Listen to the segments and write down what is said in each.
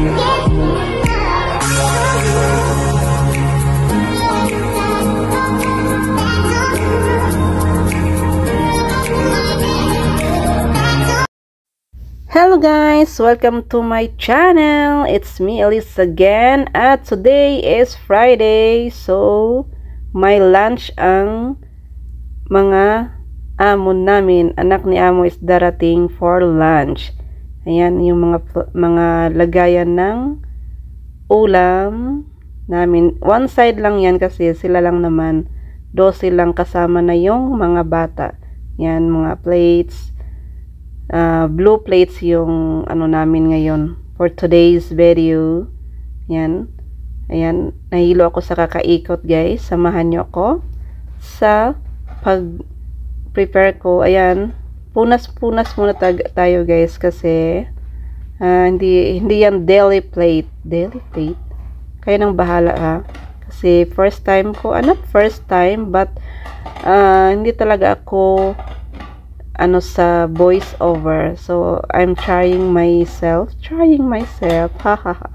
Hello guys! Welcome to my channel! It's me, Elise again. At today is Friday. So, may lunch ang mga amo namin. Anak ni amo is darating for lunch. Ayan, yung mga lagayan ng ulam namin. One side lang yan kasi sila lang naman. 12 lang kasama na yung mga bata. Yan, mga plates. Blue plates yung ano namin ngayon for today's video. Yan. Ayan, nahilo ako sa kakaikot guys. Samahan nyo ako sa pag-prepare ko. Ayan, punas-punas muna tayo guys kasi hindi yan daily plate. Daily plate? Kayo nang bahala ha. Kasi first time ko, not first time but hindi talaga ako sa voice over. So, I'm trying myself. Hahaha.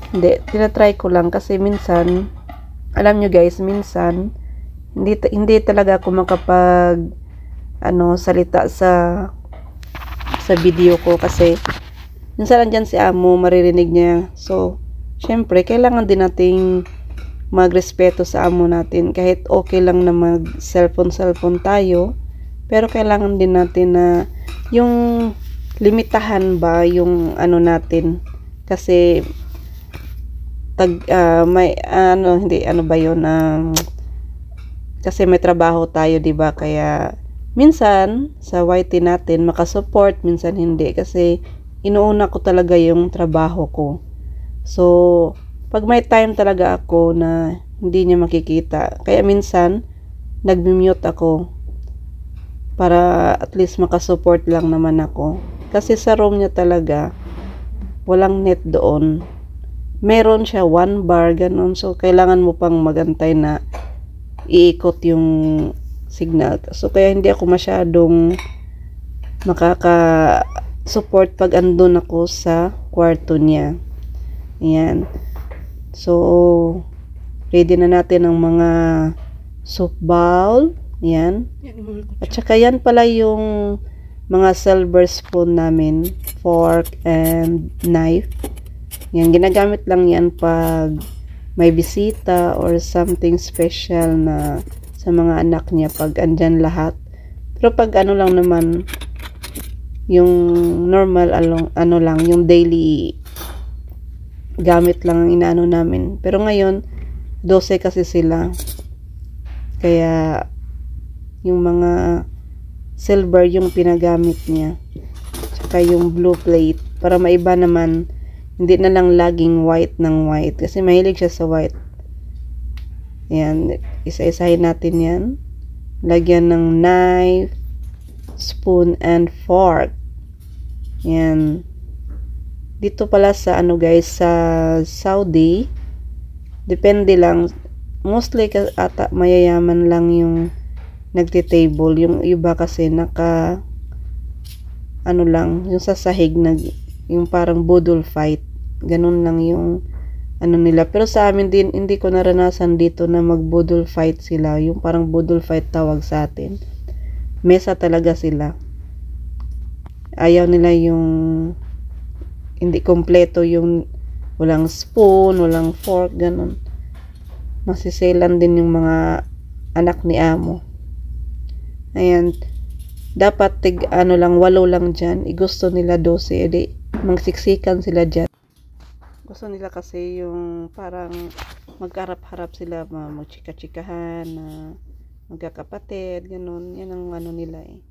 Hindi, tinatry ko lang kasi minsan, alam nyo guys, minsan, hindi talaga ako makapag, salita sa video ko kasi, minsan nandyan si amo, maririnig niya. So, syempre, kailangan din nating magrespeto sa amo natin. Kahit okay lang na mag-cellphone tayo, pero kailangan din natin na yung limitahan ba yung natin kasi kasi may trabaho tayo, 'di ba? Kaya minsan sa YT natin makasupport, minsan hindi kasi inuuna ko talaga yung trabaho ko. So pag may time talaga ako na hindi niya makikita, kaya minsan nagmi-mute ako para at least makasupport lang naman ako. Kasi sa room niya talaga, walang net doon. Meron siya 1 bar, ganun. So, kailangan mo pang magantay na iikot yung signal. So, kaya hindi ako masyadong makaka-support pag andun ako sa kwarto niya. Ayan. So, ready na natin ang mga soup bowl. Yan. At saka yan pala yung mga silver spoon namin, fork and knife. Yan, ginagamit lang yan pag may bisita or something special na sa mga anak niya pag andyan lahat. Pero pag lang naman, yung normal, lang, yung daily gamit lang ang inaano namin. Pero ngayon, 12 kasi sila. Kaya, yung mga silver yung pinagamit niya, tsaka yung blue plate para maiba naman, hindi na lang laging white ng white kasi mahilig siya sa white. Yan, isa-isahin natin yan, lagyan ng knife, spoon and fork. Yan, dito pala sa guys, sa Saudi depende lang, mostly ata mayayaman lang yung nagti-table, yung iba kasi lang, yung sa sahig yung parang budol fight, ganun lang yung nila. Pero sa amin din, hindi ko naranasan dito na mag-budol fight sila, yung parang budol fight tawag sa atin. Mesa talaga sila. Ayaw nila yung hindi kompleto, yung walang spoon, walang fork, ganun. Masiselan din yung mga anak ni amo. Ayan, dapat lang, 8 lang dyan. Gusto nila 12, edi magsiksikan sila dyan. Gusto nila kasi yung parang magkarap-harap sila, magchika-chikahan, magkakapatid, ganun. Yan ang nila eh.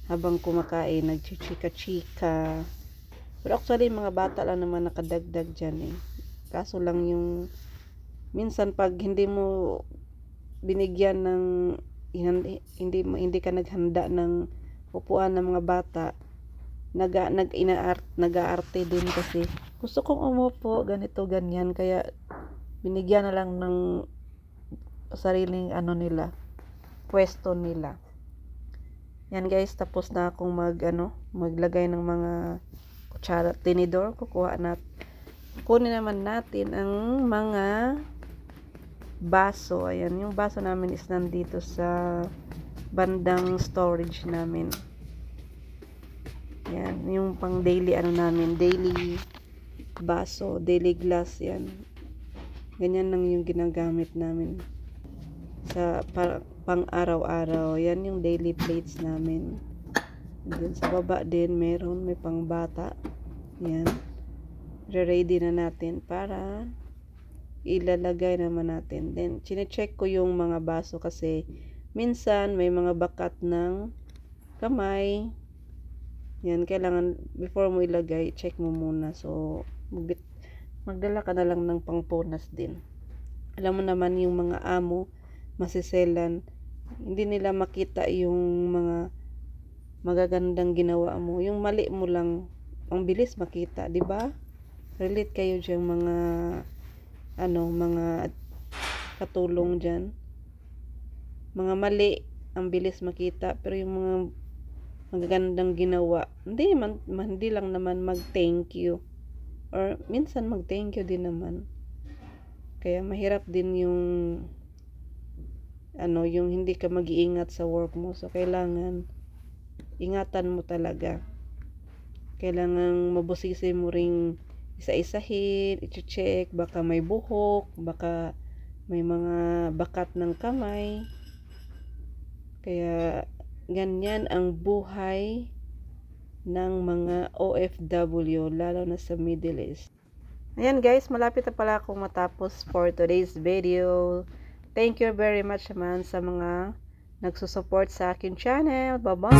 Habang kumakain, nagchichika-chika. Pero actually, mga bata lang naman nakadagdag dyan eh. Kaso lang yung, minsan pag hindi mo binigyan ng hindi ka naghanda ng upuan ng mga bata, nag-aarte din kasi gusto kong umupo ganito ganyan, kaya binigyan na lang ng sariling nila, pwesto nila. Yan guys, tapos na akong maglagay ng mga kutsara, tinidor. Kukuha kunin naman natin ang mga baso. Ayan, yung baso namin is nandito sa bandang storage namin. Yan, yung pang daily ano namin, daily baso, daily glass yan. Ganyan lang yung ginagamit namin sa pang araw-araw. Yan yung daily plates namin. And then sa baba din may pang bata. Yan. Ready na natin para ilalagay naman natin. Then chine-check ko yung mga baso kasi minsan may mga bakat ng kamay. Yan, kailangan before mo ilagay, check mo muna. So magdala ka na lang ng pangpunas din. Alam mo naman yung mga amo masiselan, hindi nila makita yung mga magagandang ginawa mo. Yung mali mo lang ang bilis makita, di ba? Relate kayo diyan mga mga katulong diyan. Mga mali ang bilis makita, pero yung mga magagandang ginawa, hindi lang naman mag-thank you. Or minsan mag-thank you din naman. Kaya mahirap din yung yung hindi ka mag-iingat sa work mo. So kailangan ingatan mo talaga. Kailangan mabusisi mo ring isa-isahin, i-check, baka may buhok, baka may mga bakat ng kamay. Kaya ganyan ang buhay ng mga OFW, lalo na sa Middle East. Ayan guys, malapit na pala akong matapos for today's video. Thank you very much naman sa mga nagsusupport sa akin channel. Bye-bye!